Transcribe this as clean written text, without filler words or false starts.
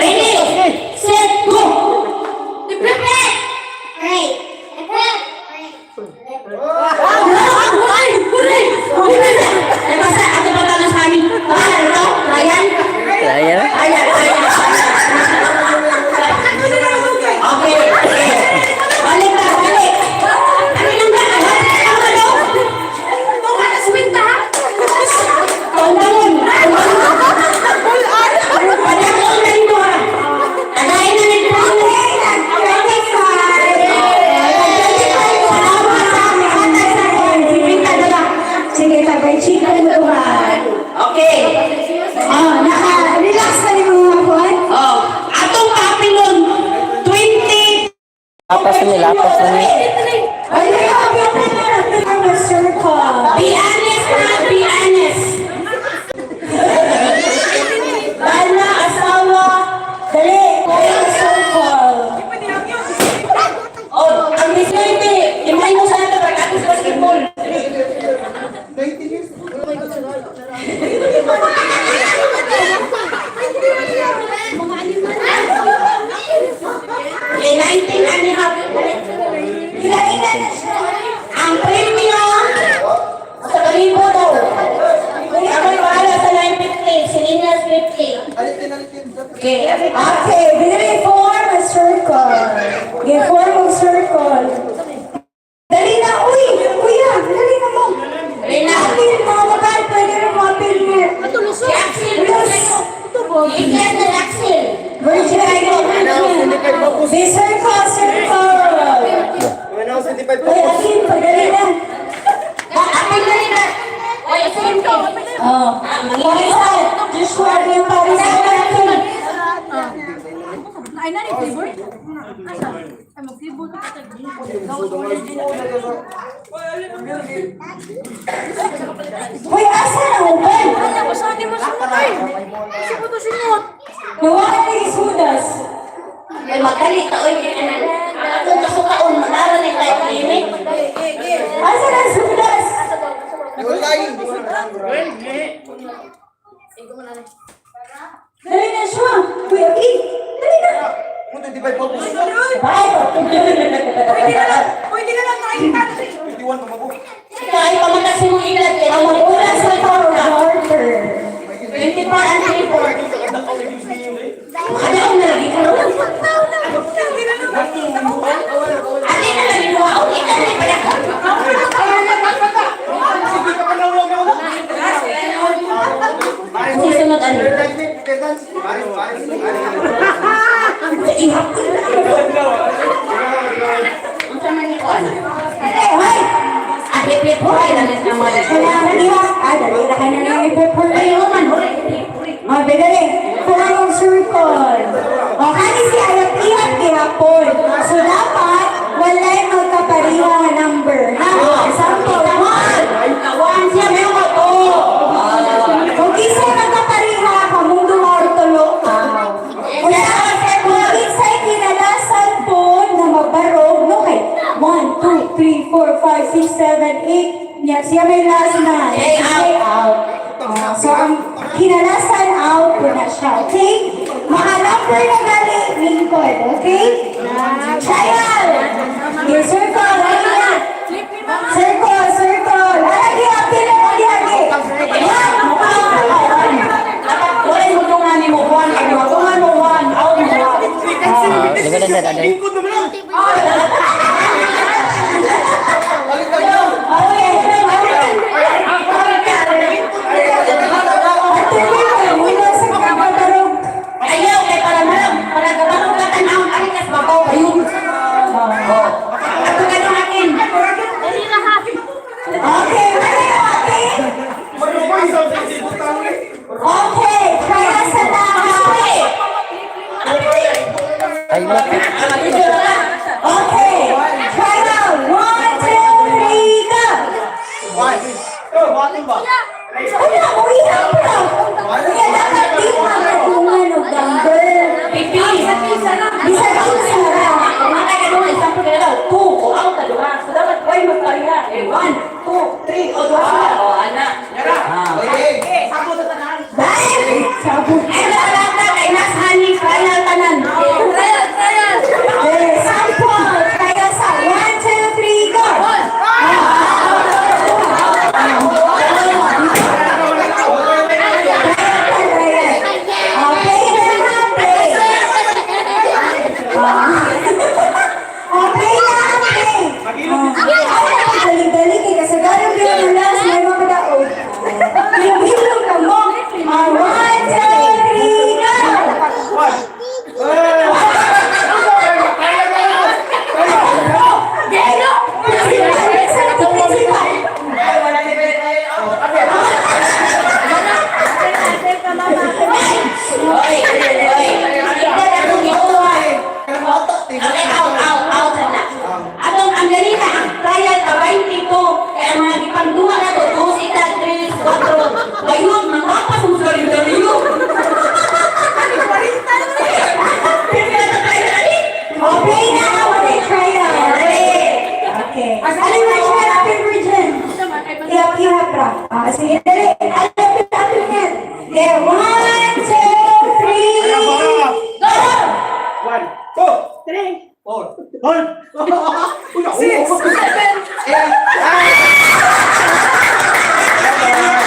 Ready, set, go! Prepare! Pray. Ay, basta, ato pa tayo sa amin. Ano? Ryan? Ryan? Okay. Balik na, balik. Ano lang ba? Ano? Buka na swing ha? Tandalin. Padakulin mo ha. Tagayin na nito. Sige, tabay-chikan mo ba? Okay. Naka-relax na rin mga buwan? Atong kapilon, 20. Lapas na ni. Be honest ha, be honest. Bala, asawa, dali, kuya, circle. Oh, ang display, imay mo sa ito, pag-atos basketball. Okay, 19 and a half. Ang premium sa kalibo daw. Ako'y bahala sa 950, sinilas 50. Okay, Okay, binili form a circle. Okay, form of circle. Dali na, uy! Kuya, dali na mo. Rina. Apil, mga babae, pwede rin mo apil niya. Si Axel, Yes. ikan na Axel. Virgin Idol. Be circle, circle. Uy, apil, dali na. Apil na rin na. Wait, same thing. Oh, Parisan. Joshua, yung Parisan natin. Ay, nani flavor? Asa? Ay, mag-flavor na kita. Uy, asa na uban? Ay, ako sa akin masunod. Kasi ko to sinot. Nawala na yung sudas. Ay, magkali ka, oy. Ito na sukaon, magkala ni tayo limit. Asa na yung sudas? Dali na siya. Kuya Kim, dali na. Bye. Pwede na lang nakikita. Kahit pamatasin mong ilan, kaya Ang magulang sa water. 24 and 24. Makadaong na lagi ka rin. Ate na lagi mo, ako ikan na pala ka. Susunod ano? Ihap ko na. Ang sama niyo ko ano? Hoy! Ate, flip ho, ay nalit na mga Kailangan niya. Dali na ka na lang i-prepare. Ayaw man, huli. Dali. Form of circle. O, kani si ayat-ihat kihapon. So, dapat, walay magkapariha number. Ha? Example, 1 siya, may mga to. Kung isa magkapariha, kamong duha o tulo. Kung isa'y kinalasan po na magbarog, no kay 1, 2, 3, 4, 5, 6, 7, 8. Niya, siya may last na. Stay out. So, ang kinalasan out po na siya. Okay? Mga number na gali, Lincoln. Okay? Trial! Okay, circle. Lagi na. Circle, circle. Lagi, lagi. Wala mo tungan ni mo, 1. Ano, tungan mo 1. Out mo 1. Liga na dyan. Ayaw, kay para malam. Para gabanong katanawang alikas, babaw kayo. Ato ka nung akin. Dali na ha. Okay, ready, okay? Okay, kaya sa lahat. Ay, look. Okay, trial. 1, 2, 3, go! Wala mo, ihap na. Kaya dapat di makatungan o number. Pipi. Bisa ka usara. Kumakay ka nung isang pagkala daw. 2 o out na duha. So dapat buhay magpariha. 1, 2, 3 o duha. O anak. Dahil, sabot. Ay, wala ka. Kay nas honey. Final 1, 2, 3, 4. Hold! 6, 7, 8, 9.